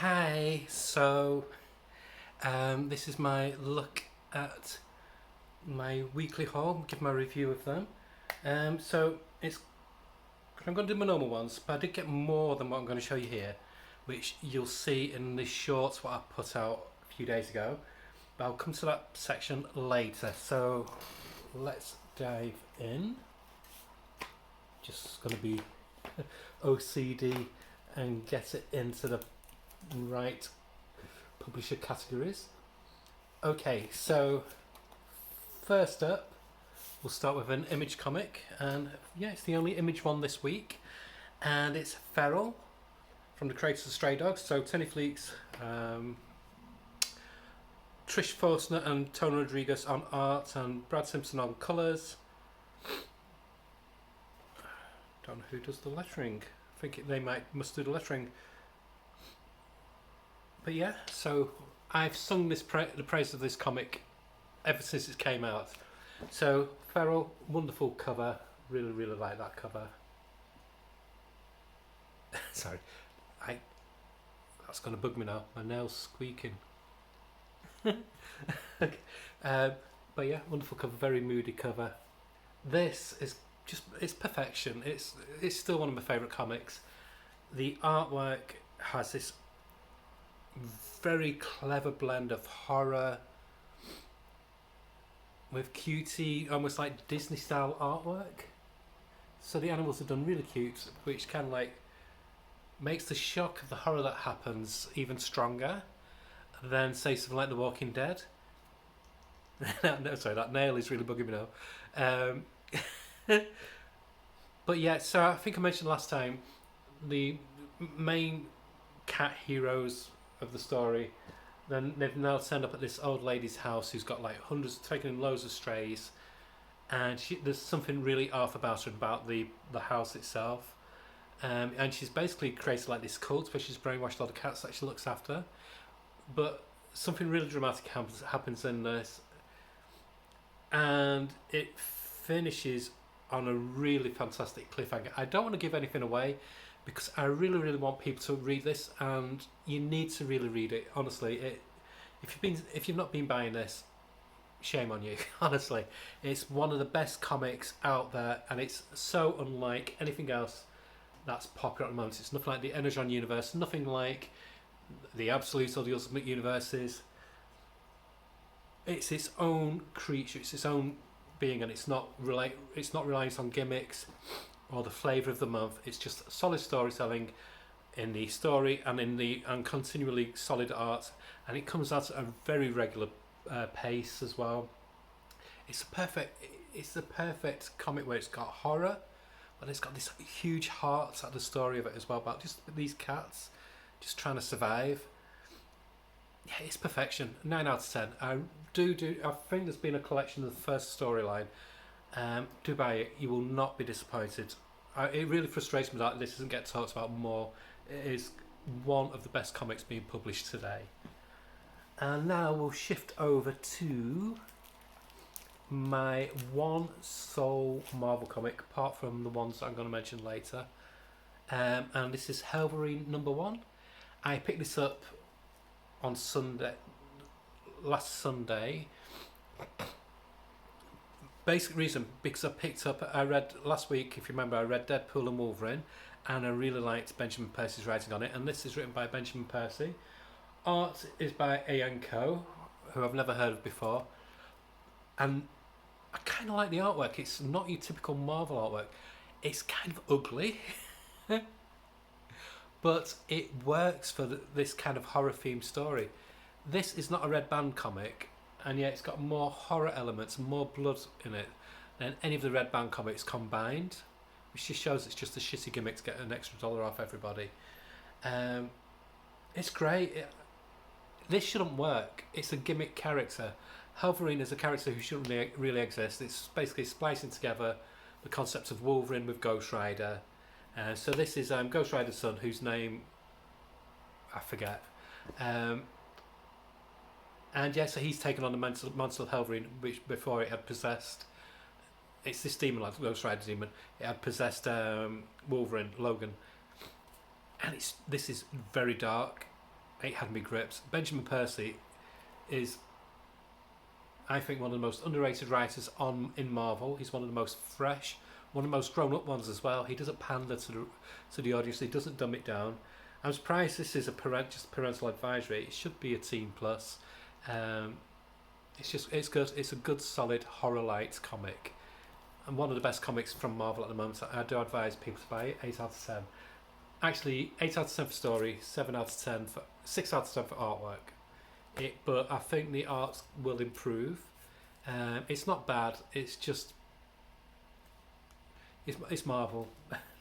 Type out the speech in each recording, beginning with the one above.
Hi, this is my look at my weekly haul, give my review of them. It's I'm going to do my normal ones, but I did get more than what I'm going to show you here, which you'll see in the shorts what I put out a few days ago. But I'll come to that section later. So let's dive in. Just going to be OCD and get it into the right publisher categories. Okay, so first up, we'll start with an Image comic, and yeah, it's the only Image one this week, and it's Feral from the creators of Stray Dogs. So Tony Fleeks, Trish Forstner and Tony Rodriguez on art, and Brad Simpson on colours. Don't know who does the lettering. I think they must do the lettering. But yeah, so I've sung the praise of this comic ever since it came out. So Feral, wonderful cover. Really like that cover. Sorry, that's going to bug me now. My nails squeaking. Okay. But yeah, wonderful cover. Very moody cover. This is it's perfection. It's still one of my favourite comics. The artwork has this very clever blend of horror with cutie, almost like Disney style artwork. So the animals are done really cute, which kind of like makes the shock of the horror that happens even stronger than say something like The Walking Dead. No, sorry, that nail is really bugging me now. But yeah, so I think I mentioned last time the main cat heroes of the story. Then they've now turned up at this old lady's house who's got like hundreds, taken in loads of strays, and there's something really off about her, about the house itself. And she's basically created like this cult where she's brainwashed all the cats that she looks after. But something really dramatic happens in this, and it finishes on a really fantastic cliffhanger. I don't want to give anything away because I really want people to read this, and you need to really read it. Honestly, if you've not been buying this, shame on you. Honestly, it's one of the best comics out there, and it's so unlike anything else that's popular at the moment. It's nothing like the Energon universe, nothing like the Absolute or the Ultimate universes. It's its own creature, it's its own being, and it's not reliant on gimmicks or the flavour of the month. It's just solid storytelling in the story and continually solid art, and it comes out at a very regular pace as well. It's the perfect comic where it's got horror, but it's got this huge heart at the story of it as well, about just these cats just trying to survive. Yeah, it's perfection. 9 out of 10. I think there's been a collection of the first storyline. Do buy it. You will not be disappointed. It really frustrates me that this doesn't get talked about more. It is one of the best comics being published today. And now we'll shift over to my one sole Marvel comic, apart from the ones that I'm going to mention later. And this is Wolverine #1. I picked this up on last Sunday. Basic reason, because I read last week, if you remember, I read Deadpool and Wolverine, and I really liked Benjamin Percy's writing on it, and this is written by Benjamin Percy. Art is by Ian Coe, who I've never heard of before, and I kind of like the artwork. It's not your typical Marvel artwork. It's kind of ugly, but it works for this kind of horror themed story. This is not a Red Band comic, and yet it's got more horror elements, more blood in it than any of the Red Band comics combined, which just shows it's just a shitty gimmick to get an extra dollar off everybody. It's great. This shouldn't work. It's a gimmick character. Wolverine is a character who shouldn't really exist. It's basically splicing together the concepts of Wolverine with Ghost Rider. So this is Ghost Rider's son, whose name I forget. And yeah, so he's taken on the monster of Wolverine, which before it had possessed. It's this demon, like Ghost Rider demon. It had possessed Wolverine, Logan, and this is very dark, it had me gripped. Benjamin Percy is, I think, one of the most underrated writers in Marvel. He's one of the most fresh, one of the most grown up ones as well. He doesn't pander to the audience. He doesn't dumb it down. I'm surprised this is just parental advisory. It should be a teen plus. It's good. It's a good solid horror light comic, and one of the best comics from Marvel at the moment. So I do advise people to buy it. 8 out of 10. Actually, 8 out of 10 for story, 7 out of 10 for 6 out of 10 for artwork. But I think the art will improve. It's not bad. It's just it's Marvel.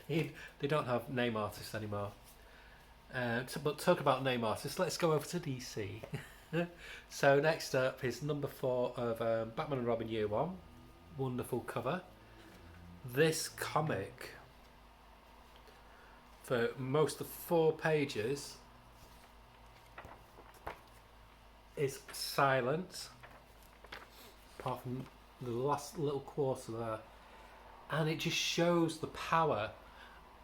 They don't have name artists anymore. But talk about name artists. Let's go over to DC. So next up is number 4 of Batman and Robin Year One. Wonderful cover. This comic, for most of 4 pages, is silent, apart from the last little quarter there, and it just shows the power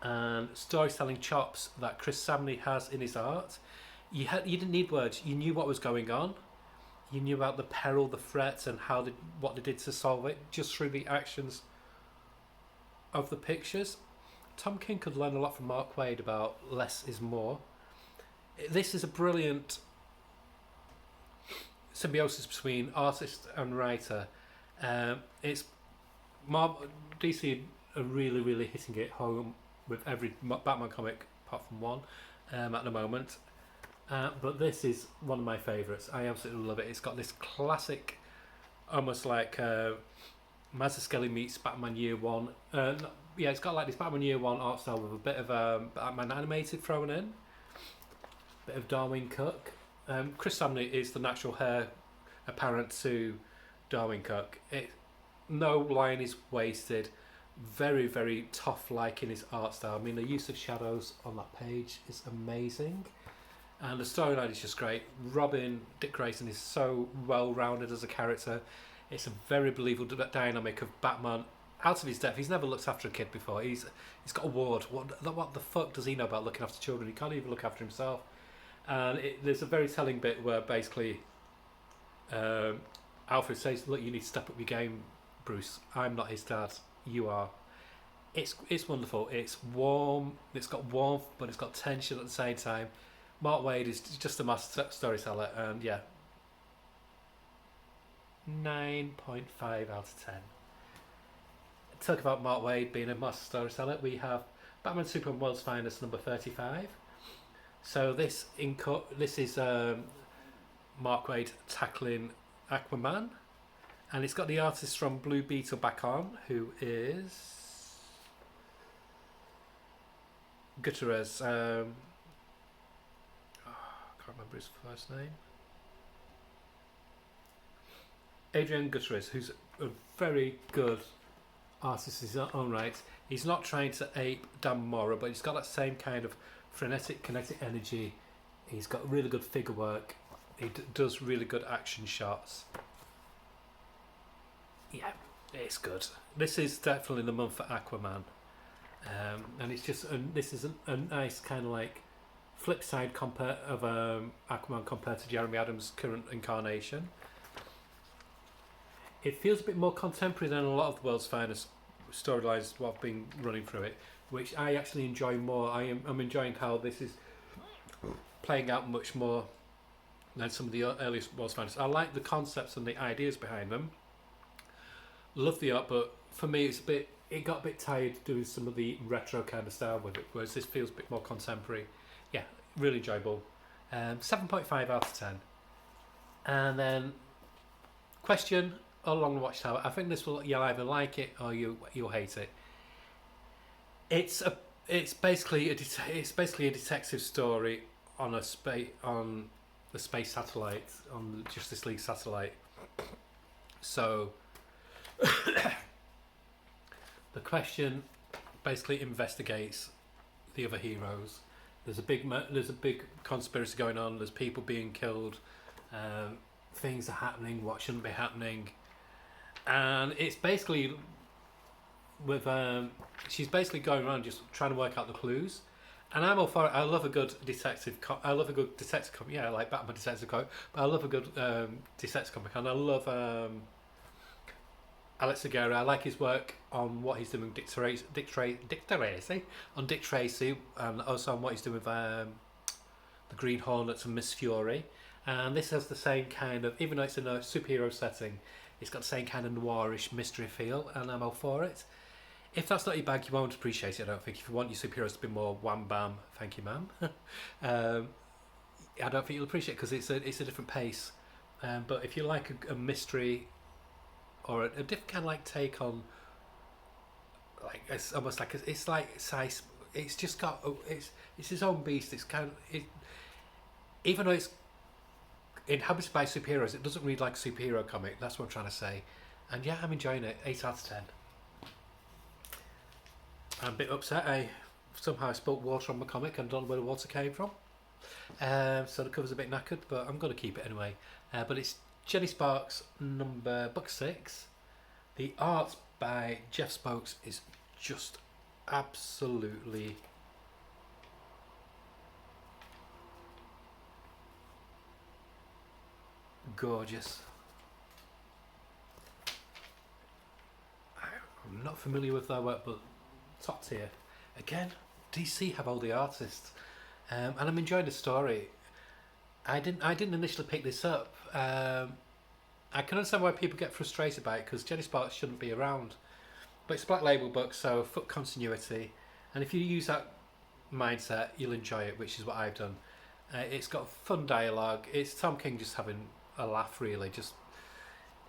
and storytelling chops that Chris Samney has in his art. You didn't need words. You knew what was going on. You knew about the peril, the threat, and what they did to solve it just through the actions of the pictures. Tom King could learn a lot from Mark Waid about less is more. This is a brilliant symbiosis between artist and writer. It's DC are really, really hitting it home with every Batman comic apart from one at the moment. But this is one of my favourites. I absolutely love it. It's got this classic, almost like Mazzucchelli meets Batman Year One. It's got like this Batman Year One art style with a bit of Batman animated thrown in, bit of Darwin Cook. Chris Samney is the natural heir apparent to Darwin Cook. No line is wasted. Very, very tough like in his art style. I mean, the use of shadows on that page is amazing. And the storyline is just great. Dick Grayson is so well rounded as a character. It's a very believable dynamic of Batman out of his depth. He's never looked after a kid before. He's got a ward. What the fuck does he know about looking after children? He can't even look after himself. And there's a very telling bit where basically Alfred says, "Look, you need to step up your game, Bruce. I'm not his dad. You are." It's wonderful. It's warm. It's got warmth, but it's got tension at the same time. Mark Waid is just a master storyteller, and 9.5 out of 10. Talk about Mark Waid being a master storyteller. We have Batman Superman World's Finest number 35. So this is Mark Waid tackling Aquaman, and it's got the artist from Blue Beetle back on, who is Gutierrez. I can't remember his first name. Adrian Gutierrez, who's a very good artist in his own right. He's not trying to ape Dan Mora, but he's got that same kind of frenetic, kinetic energy. He's got really good figure work. He does really good action shots. Yeah, it's good. This is definitely the month for Aquaman. And it's just this is a nice kind of like flip side of Aquaman compared to Jeremy Adams' current incarnation. It feels a bit more contemporary than a lot of the world's finest storylines what I've been running through it, which I actually enjoy more. I'm enjoying how this is playing out much more than some of the earliest world's finest. I like the concepts and the ideas behind them. Love the art, but for me it got a bit tired doing some of the retro kind of style with it, whereas this feels a bit more contemporary. Yeah, really enjoyable. 7.5 out of 10. And then question along the Watchtower. I think you'll either like it or you'll hate it. It's basically a detective story on the space satellite, on the Justice League satellite. So the question basically investigates the other heroes. There's a big conspiracy going on. There's people being killed. Things are happening. What shouldn't be happening? And it's basically she's basically going around just trying to work out the clues. And I'm all for it. I love a good detective. I love a good detective comic. Yeah, I like Batman detective comic, but I love a good detective comic, and I love Alex Aguirre. I like his work on what he's doing with Dick Tracy, on Dick Tracy, and also on what he's doing with the Green Hornets and Miss Fury. And this has the same kind of, even though it's in a superhero setting, it's got the same kind of noirish mystery feel, and I'm all for it. If that's not your bag, you won't appreciate it, I don't think. If you want your superheroes to be more wham bam, thank you, ma'am, I don't think you'll appreciate it because it's a different pace. But if you like a mystery or a different kind of like take on, like it's almost like it's like size. It's just got it's its own beast. It's kind of even though it's inhabited by superheroes, it doesn't read like a superhero comic. That's what I'm trying to say. And yeah, I'm enjoying it. 8 out of 10. I'm a bit upset. I somehow spilled water on my comic and don't know where the water came from. So the cover's a bit knackered, but I'm going to keep it anyway. But it's Jenny Sparks book 6. The art by Jeff Spokes is just absolutely gorgeous. I'm not familiar with their work, but top tier. Again, DC have all the artists, and I'm enjoying the story. I didn't initially pick this up. I can understand why people get frustrated by it because Jenny Sparks shouldn't be around, but it's a Black Label book, so foot continuity, and if you use that mindset, you'll enjoy it, which is what I've done. It's got fun dialogue. It's Tom King just having a laugh, really. Just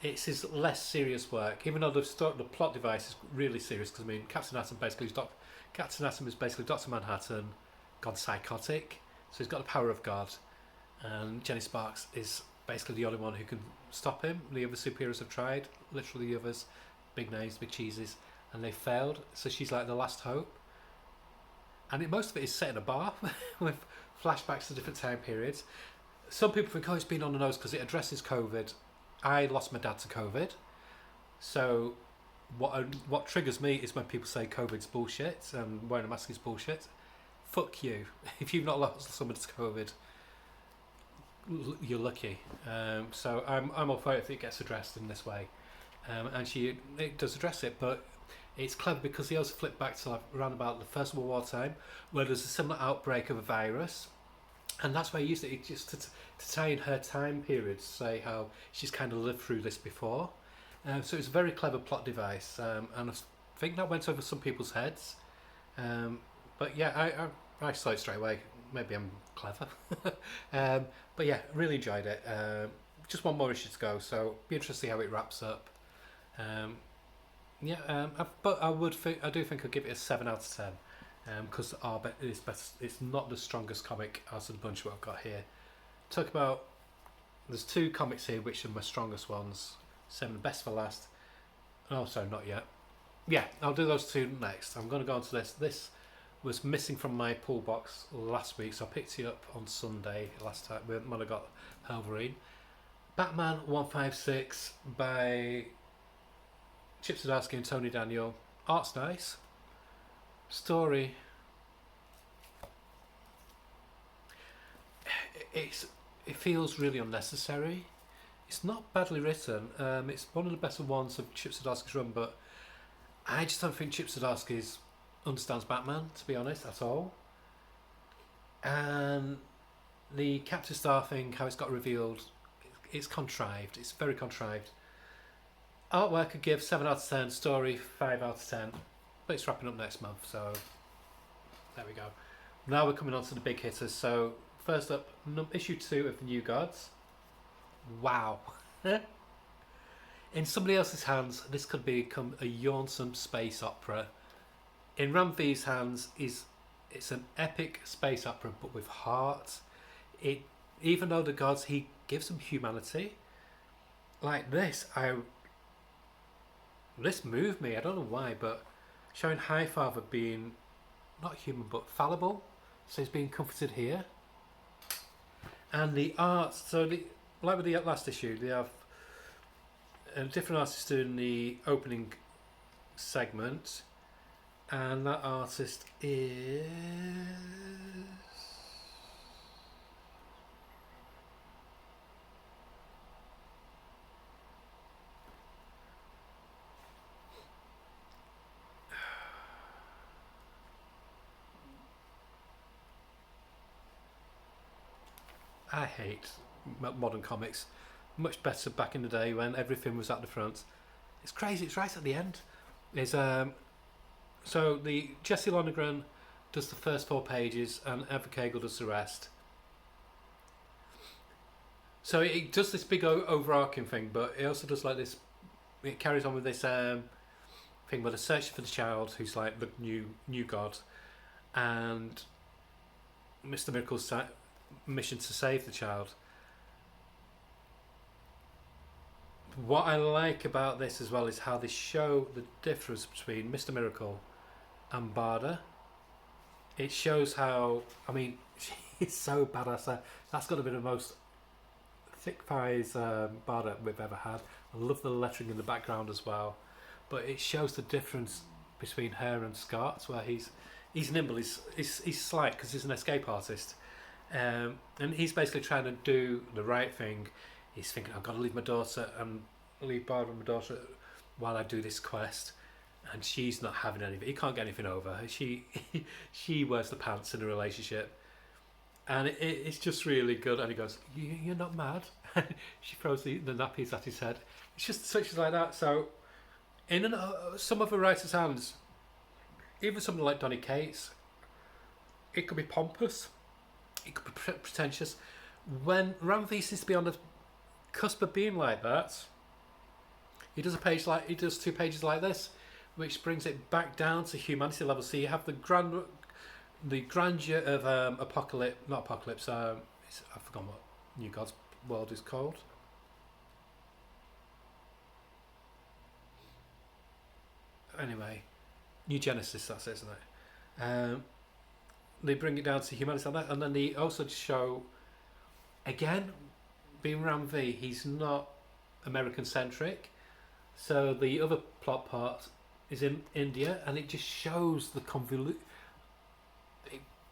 it's his less serious work, even though the plot device is really serious. Because I mean, Captain Atom is basically Doctor Manhattan gone psychotic, so he's got the power of God, and Jenny Sparks is basically the only one who can stop him. The other superheroes have tried, literally the others, big names, big cheeses, and they failed. So she's like the last hope. And most of it is set in a bar with flashbacks to different time periods. Some people think, oh, it's been on the nose because it addresses COVID. I lost my dad to COVID. So what triggers me is when people say COVID's bullshit and wearing a mask is bullshit. Fuck you. If you've not lost someone to COVID, you're lucky. So I'm all for it if it gets addressed in this way. And it does address it, but it's clever because he also flipped back to like around about the First World War time, where there's a similar outbreak of a virus, and that's why he used it just to tie in her time period, to say how she's kind of lived through this before. So it's a very clever plot device, and I think that went over some people's heads. But yeah, I saw it straight away. Maybe I'm clever. But yeah, really enjoyed it. Just one more issue to go, so be interested to see how it wraps up. But I do think I'll give it a 7 out of 10 because it's best. It's not the strongest comic out of the bunch what I've got here. Talk about there's 2 comics here which are my strongest ones. 7 best for last. Oh, sorry, not yet. Yeah, I'll do those 2 next. I'm going to go on to this. This was missing from my pull box last week, so I picked it up on Sunday last time when I got Wolverine. Batman 156 by Chip Zdarsky and Tony Daniel. Art's nice. Story. It feels really unnecessary. It's not badly written. It's one of the better ones of Chip Zdarsky's run, but I just don't think Chip Zdarsky understands Batman, to be honest, at all. And the Captain Star thing, how it's got revealed, it's contrived. It's very contrived. Artwork could give 7 out of 10, story 5 out of 10, but it's wrapping up next month, so there we go. Now we're coming on to the big hitters. So first up, issue 2 of the New Gods. Wow. In somebody else's hands, this could become a yawnsome space opera. In Ram V's hands, it's an epic space opera, but with heart. Even though the gods, he gives them humanity. Like this, this moved me. I don't know why, but showing Highfather being not human but fallible, so he's being comforted here. And the art, like with the last issue, they have a different artist doing the opening segment, and that artist is... I hate modern comics. Much better back in the day when everything was at the front. It's crazy. It's right at the end. Is so the Jesse Lonergan does the first 4 pages and Evan Cagle does the rest. So it does this big overarching thing, but it also does like this. It carries on with this thing where they're searching for the child, who's like the new god, and Mr. Miracle's mission to save the child. What I like about this as well is how they show the difference between Mr. Miracle and Barda. It shows how, I mean, she's so badass. That's got to be the most thick thighs Barda we've ever had. I love the lettering in the background as well. But it shows the difference between her and Scott, where he's nimble, he's slight because he's an escape artist. And he's basically trying to do the right thing. He's thinking, I've got to leave my daughter and leave Barda and my daughter while I do this quest. And she's not having any of it. He can't get anything over her. She wears the pants in a relationship. And it's just really good. And he goes, you're not mad? She throws the nappies at his head. It's just such like that. So in some of the writers' hands, even something like Donny Cates, it could be pompous. It could be pretentious. When Ramvi seems to be on the cusp of being like that, he does 2 pages like this, which brings it back down to humanity level. So you have the grandeur of not Apocalypse. I've forgotten what New God's world is called. Anyway, New Genesis. That's it, isn't it? They bring it down to humanity on that, and then they also show, again, being Ram V, he's not American centric. So the other plot part is in India, and it just shows the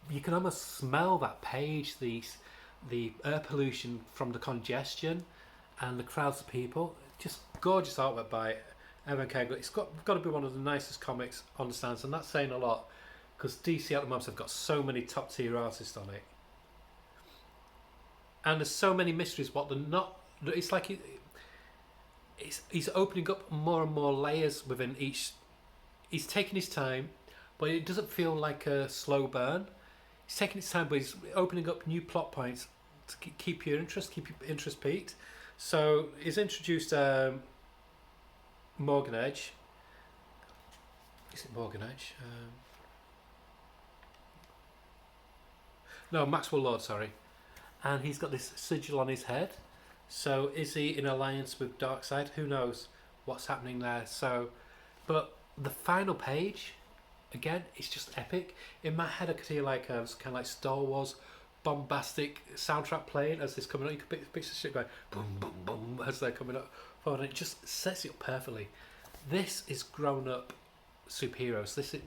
you can almost smell that page, the air pollution from the congestion, and the crowds of people. Just gorgeous artwork by Evan Cagle. It's got to be one of the nicest comics on the stands, and that's saying a lot because DC at the moment have got so many top tier artists on it, and there's so many mysteries. What they're not, it's like he's opening up more and more layers within each. He's taking his time, but it doesn't feel like a slow burn. He's taking his time, but he's opening up new plot points to keep your interest peaked. So he's introduced Morgan Edge. Is it Morgan Edge? No, Maxwell Lord, sorry. And he's got this sigil on his head. So is he in alliance with Darkseid? Who knows what's happening there? So, but the final page, again, it's just epic. In my head, I could hear like kind of like Star Wars bombastic soundtrack playing as this coming up. You could picture shit going boom, boom, boom as they're coming up forward. And it just sets it up perfectly. This is grown-up superheroes.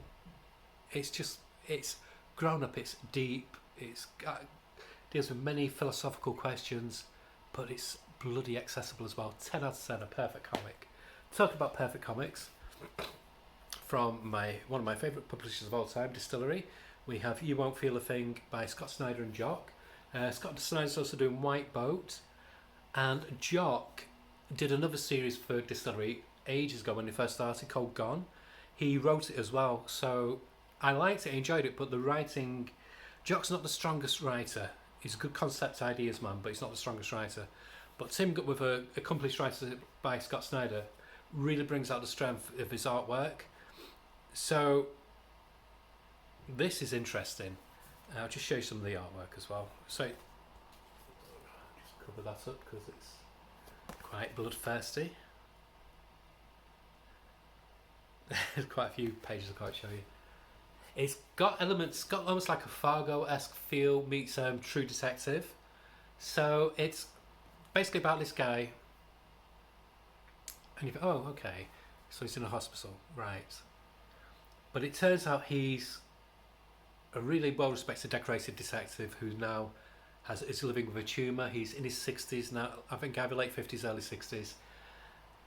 It's grown up. It's deep. It's deals with many philosophical questions, but it's bloody accessible as well. 10 out of 10, a perfect comic. Talk about perfect comics. From one of my favourite publishers of all time, Distillery, we have You Won't Feel a Thing by Scott Snyder and Jock. Scott Snyder's also doing White Boat, and Jock did another series for Distillery ages ago when he first started called Gone. He wrote it as well, so I liked it, I enjoyed it, but the writing, Jock's not the strongest writer. He's a good concept ideas man, but he's not the strongest writer. But teamed up with a accomplished writer by Scott Snyder really brings out the strength of his artwork. So this is interesting. I'll just show you some of the artwork as well. So just cover that up because it's quite bloodthirsty. There's quite a few pages I can't show you. It's got elements, got almost like a Fargo-esque feel meets True Detective. So it's basically about this guy, and you think, oh, okay, so he's in a hospital, right? But it turns out he's a really well-respected, decorated detective who now is living with a tumour. He's in his 60s now. I think either late 50s, early 60s,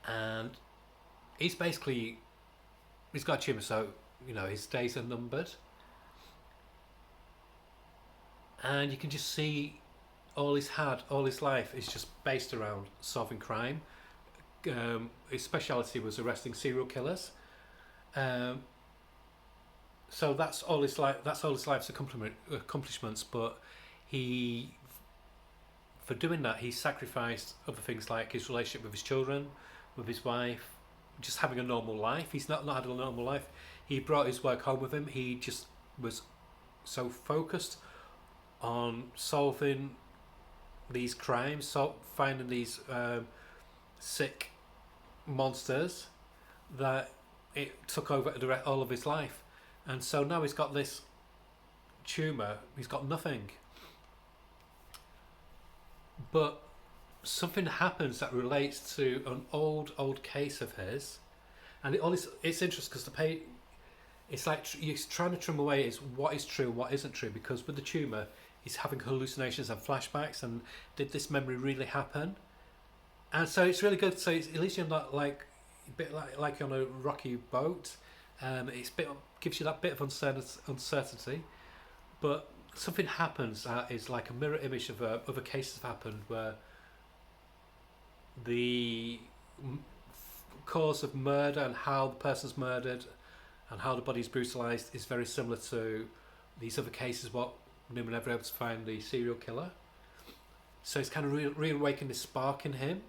and he's basically he's got a tumour, so his days are numbered, and you can just see all his life is just based around solving crime. His speciality was arresting serial killers. Um, so that's all his life. That's all his life's accomplishments. But he, for doing that, he sacrificed other things like his relationship with his children, with his wife, just having a normal life. He's not had a normal life. He brought his work home with him. He just was so focused on solving these crimes, finding these sick monsters, that it took over all of his life. And so now he's got this tumour, he's got nothing. But something happens that relates to an old case of his, and it's interesting because it's like he's trying to trim away is what is true and what isn't true, because with the tumour he's having hallucinations and flashbacks, and did this memory really happen? And so it's really good. So at least you're not like a bit like you're on a rocky boat. Gives you that bit of uncertainty, but something happens that is like a mirror image of other cases have happened where the cause of murder and how the person's murdered and how the body's brutalised is very similar to these other cases. What no one ever able to find the serial killer. So it's kind of reawakened this spark in him,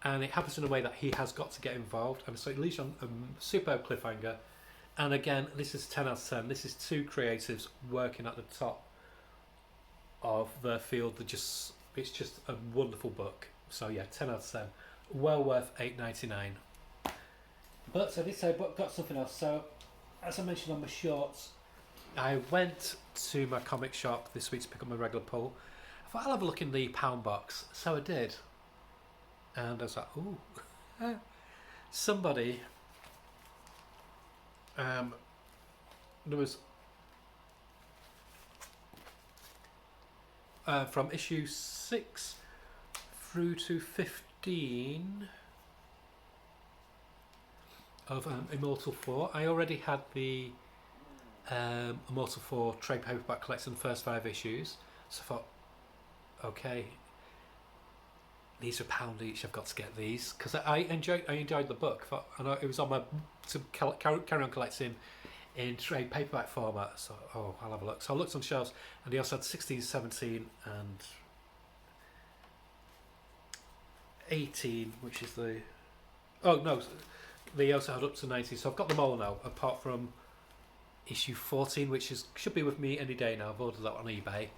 and it happens in a way that he has got to get involved, and so it leaves on a superb cliffhanger. And again, this is 10 out of 10. This is two creatives working at the top of their field. It's just a wonderful book. So yeah, 10 out of 10. Well worth $8.99. But so this book got something else. So as I mentioned on my shorts, I went to my comic shop this week to pick up my regular pull. I thought I'll have a look in the pound box. So I did. And I was like, ooh. Somebody... there was from issue 6 through to 15 of Immortal 4. I already had the Immortal 4 trade paperback collection, the first 5 issues, so I thought, okay, these are £1 each, I've got to get these, because I enjoyed the book. I know it was on my to carry on collecting in trade paperback format, so I'll have a look. So I looked on shelves, and they also had 16, 17 and 18, which is the they also had up to 19, so I've got them all now, apart from issue 14, which should be with me any day now. I've ordered that on eBay,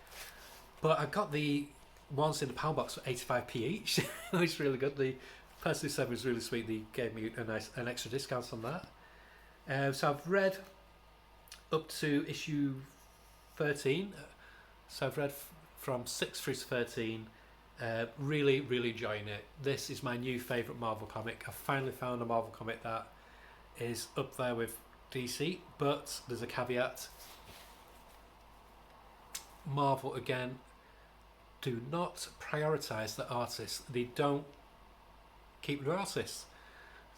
but I got the ones in the pound box for 85p each. It's really good. The person who said was really sweet. They gave me an extra discount on that. So I've read up to issue 13. So I've read from 6 through to 13. Really, really enjoying it. This is my new favourite Marvel comic. I've finally found a Marvel comic that is up there with DC, but there's a caveat. Marvel, again, do not prioritise the artists. They don't keep their artists.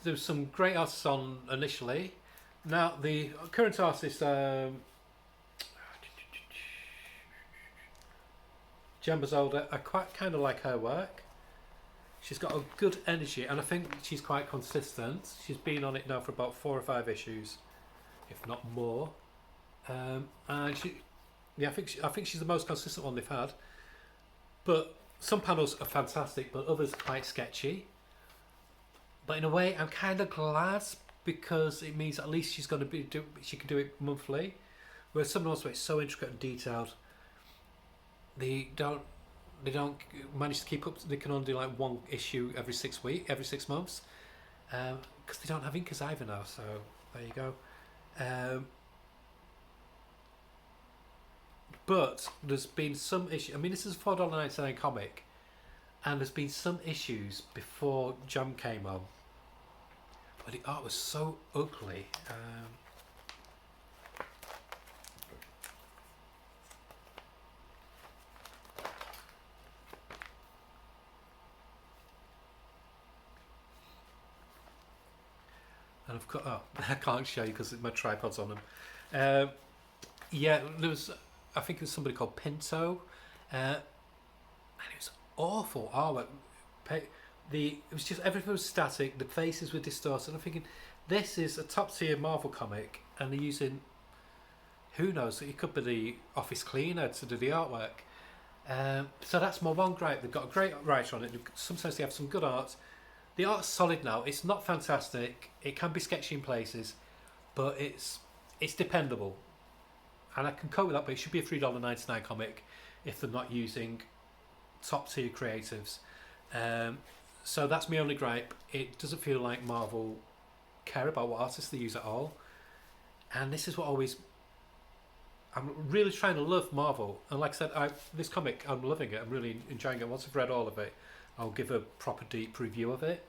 There's some great artists on initially. Now, the current artist, Jen Bazolda, I quite kind of like her work. She's got a good energy, and I think she's quite consistent. She's been on it now for about 4 or 5 issues, if not more. And I think she's the most consistent one they've had. But some panels are fantastic, but others are quite sketchy. But in a way, I'm kind of glad, because it means at least she's going to she can do it monthly. Whereas some else, where it's so intricate and detailed, they don't manage to keep up. They can only do like 1 issue every 6 months, because they don't have inkers either now. So there you go. But there's been some issue. I mean, this is a $4.99 comic, and there's been some issues before Jam came on, but the art was so ugly. and I've got, oh, I can't show you because my tripod's on them. Um, yeah, there was, I think it was somebody called Pinto, and it was awful artwork. It was just everything was static. The faces were distorted. I'm thinking, this is a top tier Marvel comic, and they're using, who knows? It could be the office cleaner to do the artwork. So that's my one gripe. They've got a great writer on it. Sometimes they have some good art. The art's solid now. It's not fantastic. It can be sketchy in places, but it's dependable, and I can cope with that. But it should be a $3.99 comic if they're not using top tier creatives. So that's my only gripe. It doesn't feel like Marvel care about what artists they use at all, and this is what always. I'm really trying to love Marvel, and like I said, this comic, I'm loving it. I'm really enjoying it. Once I've read all of it, I'll give a proper deep review of it.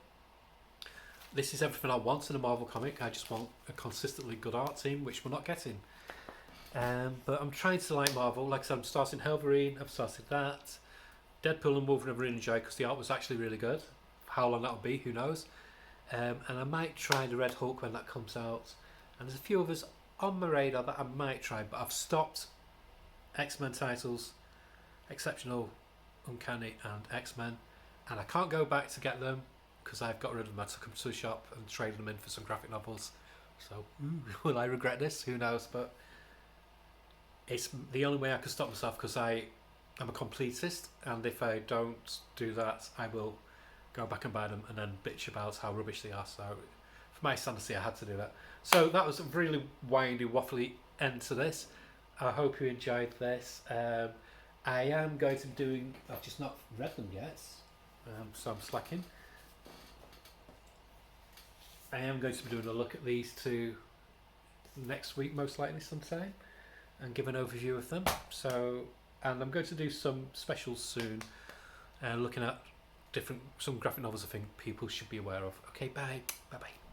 This is everything I want in a Marvel comic. I just want a consistently good art team, which we're not getting. But I'm trying to like Marvel. Like I said, I'm starting Wolverine. I've started that. Deadpool and Wolverine I've really enjoyed because the art was actually really good. How long that'll be, who knows. And I might try the Red Hulk when that comes out. And there's a few others on my radar that I might try, but I've stopped X-Men titles, Exceptional, Uncanny and X-Men, and I can't go back to get them because I've got rid of them. I took them to the shop and traded them in for some graphic novels. So will I regret this? Who knows, but it's the only way I can stop myself because I'm a completist, and if I don't do that I will go back and buy them and then bitch about how rubbish they are. So for my sanity I had to do that. So that was a really windy, waffly end to this. I hope you enjoyed this. I am going to be doing, I've just not read them yet, so I'm slacking. I am going to be doing a look at these two next week, most likely sometime, and give an overview of them. So, and I'm going to do some specials soon, looking at some graphic novels I think people should be aware of. Okay, bye. Bye bye.